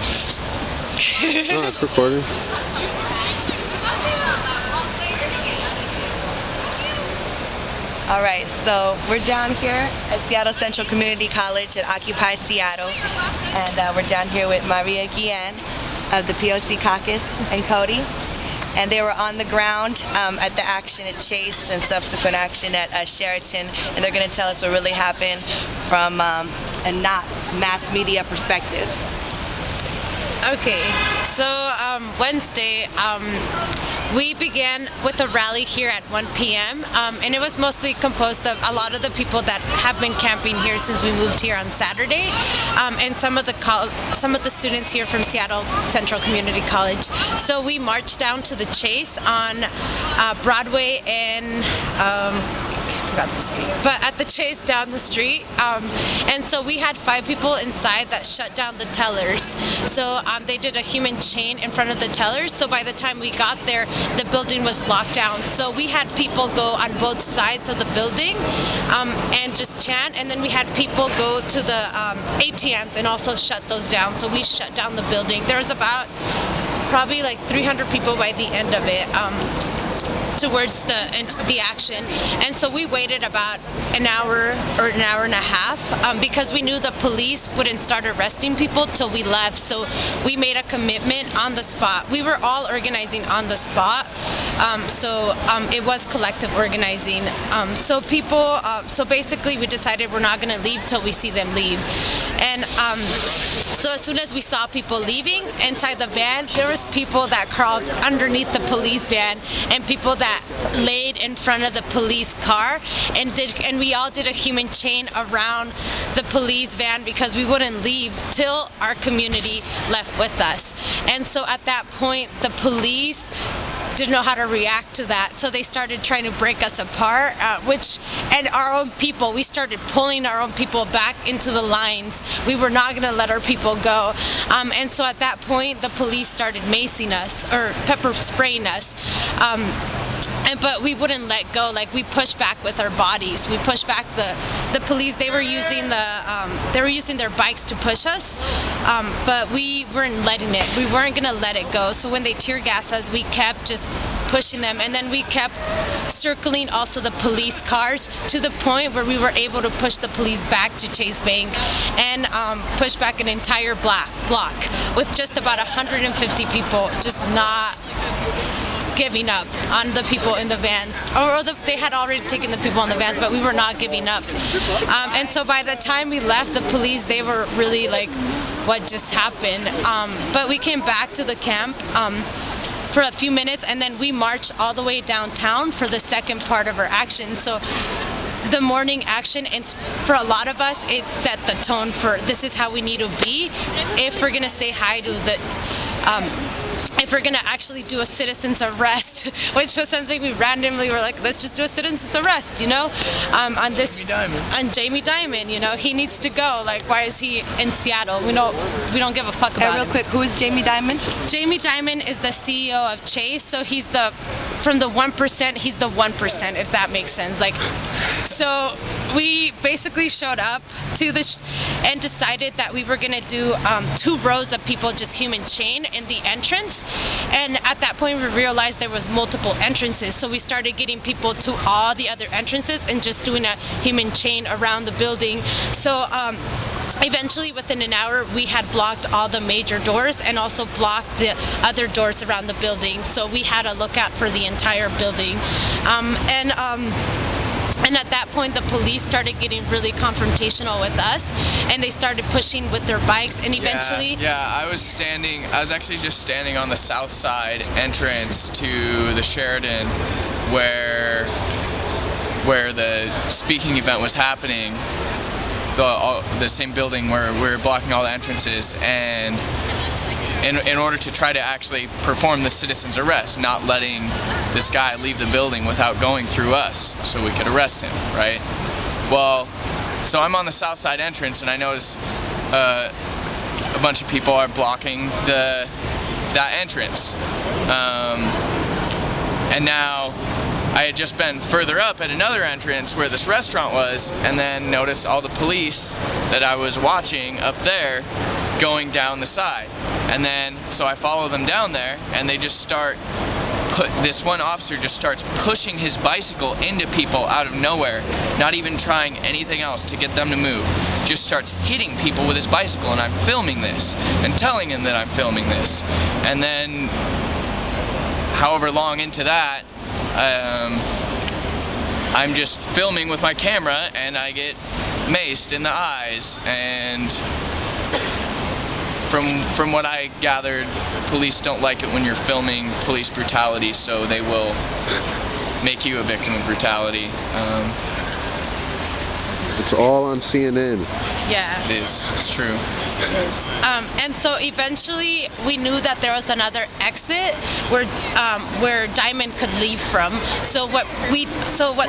Oh, it's recording. All right, so we're down here at Seattle Central Community College at Occupy Seattle, and we're down here with Maria Guillen of the POC Caucus and Cody, and they were on the ground at the action at Chase and subsequent action at Sheraton, and they're going to tell us what really happened from a not mass media perspective. Okay, so Wednesday, we began with a rally here at 1 p.m. And it was mostly composed of a lot of the people that have been camping here since we moved here on Saturday, and some of the students here from Seattle Central Community College. So we marched down to the Chase on Broadway and forgot the street, but at the Chase down the street, and so we had 5 people inside that shut down the tellers. So they did a human chain in front of the tellers, so by the time we got there, the building was locked down. So we had people go on both sides of the building and just chant, and then we had people go to the ATMs and also shut those down. So we shut down the building. There was about probably like 300 people by the end of it. Towards the action, and so we waited about an hour or an hour and a half because we knew the police wouldn't start arresting people till we left. So we made a commitment on the spot. We were all organizing on the spot, so it was collective organizing. So basically we decided we're not going to leave till we see them leave, and so as soon as we saw people leaving inside the van, there was people that crawled underneath the police van and people that laid in front of the police car, and we all did a human chain around the police van because we wouldn't leave till our community left with us. And so at that point, the police didn't know how to react to that, so they started trying to break us apart, and our own people, we started pulling our own people back into the lines. We were not going to let our people go, and so at that point the police started macing us or pepper spraying us, but we wouldn't let go. Like, we pushed back with our bodies. We pushed back the police. They were using their bikes to push us, but we weren't letting it. We weren't gonna let it go. So when they tear gassed us, we kept just pushing them, and then we kept circling also the police cars to the point where we were able to push the police back to Chase Bank and push back an entire block with just about 150 people just not giving up on the people in the vans, they had already taken the people in the vans, but we were not giving up. And so by the time we left, the police, they were really like, what just happened? But we came back to the camp for a few minutes, and then we marched all the way downtown for the second part of our action. So the morning action, and for a lot of us, it set the tone for this is how we need to be if we're gonna say hi to if we're gonna actually do a citizen's arrest, which was something we randomly were like, let's just do a citizen's arrest, on Jamie Dimon, he needs to go. Like, why is he in Seattle? We don't give a fuck about him. Real quick, who is Jamie Dimon? Jamie Dimon is the CEO of Chase, so he's from the 1%, he's the 1%, if that makes sense. Like, so we basically showed up to and decided that we were gonna do 2 rows of people just human chain in the entrance. And at that point we realized there was multiple entrances, so we started getting people to all the other entrances and just doing a human chain around the building. So eventually, within an hour, we had blocked all the major doors and also blocked the other doors around the building. So we had a lookout for the entire building. And at that point, the police started getting really confrontational with us, and they started pushing with their bikes, and eventually... Yeah, I was actually just standing on the south side entrance to the Sheraton where the speaking event was happening, the same building where we were blocking all the entrances, and in order to try to actually perform the citizen's arrest, not letting this guy leave the building without going through us so we could arrest him, right? Well, so I'm on the south side entrance, and I notice a bunch of people are blocking that entrance. And now I had just been further up at another entrance where this restaurant was, and then noticed all the police that I was watching up there going down the side. And then, so I follow them down there, and they just start this one officer just starts pushing his bicycle into people out of nowhere, not even trying anything else to get them to move. Just starts hitting people with his bicycle, and I'm filming this and telling him that I'm filming this. And then, however long into that, I'm just filming with my camera, and I get maced in the eyes. And from what I gathered, police don't like it when you're filming police brutality, so they will make you a victim of brutality. It's all on CNN. Yeah. It is. It's true. It is. And so eventually we knew that there was another exit where Dimon could leave from. So what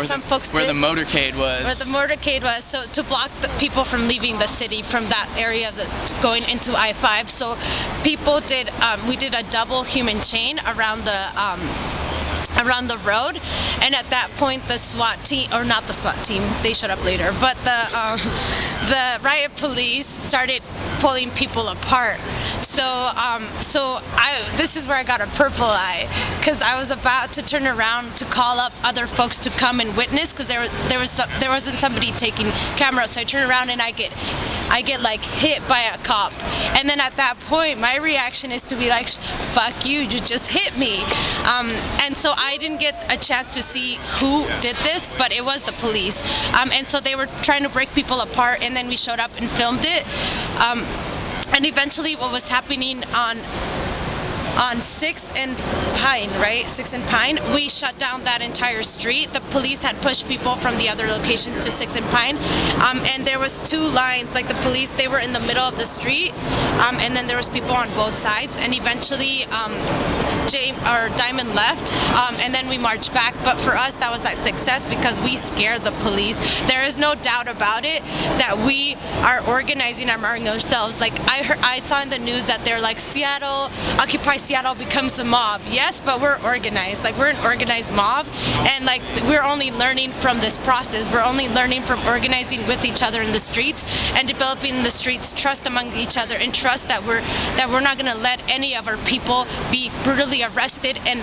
some folks did, where the motorcade was. Where the motorcade was, so to block the people from leaving the city from that area of going into I-5. So people did. We did a double human chain around the road, and at that point the SWAT team, or not the SWAT team, they showed up later, but the riot police started pulling people apart. So this is where I got a purple eye, because I was about to turn around to call up other folks to come and witness, because there wasn't somebody taking camera. So I turn around and I get like hit by a cop, and then at that point my reaction is to be like, fuck you just hit me. And so I didn't get a chance to see who did this, but it was the police. And so they were trying to break people apart, and then we showed up and filmed it. And eventually what was happening on 6th and Pine, right? 6th and Pine, we shut down that entire street. The police had pushed people from the other locations to 6th and Pine. And there was two lines, like the police, they were in the middle of the street, and then there was people on both sides. And eventually Dimon left, and then we marched back. But for us, that was a success because we scared the police. There is no doubt about it that we are organizing among ourselves. Like I saw in the news that they're like, Occupy Seattle becomes a mob. Yes, but we're organized. Like, we're an organized mob, and like we're only learning from this process. We're only learning from organizing with each other in the streets and developing in the streets trust among each other, and trust that we're not going to let any of our people be brutally arrested. And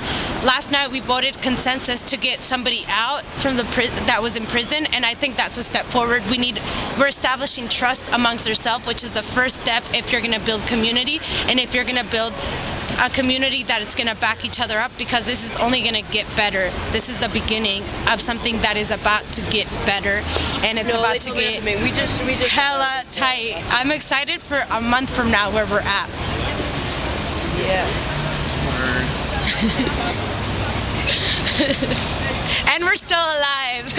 last night we voted consensus to get somebody out from that was in prison, and I think that's a step forward. We're establishing trust amongst ourselves, which is the first step if you're going to build community, and if you're going to build a community that it's going to back each other up, because this is only going to get better. This is the beginning of something that is about to get better, and it's about to get we just hella tight. I'm excited for a month from now where we're at. Yeah. And we're still alive.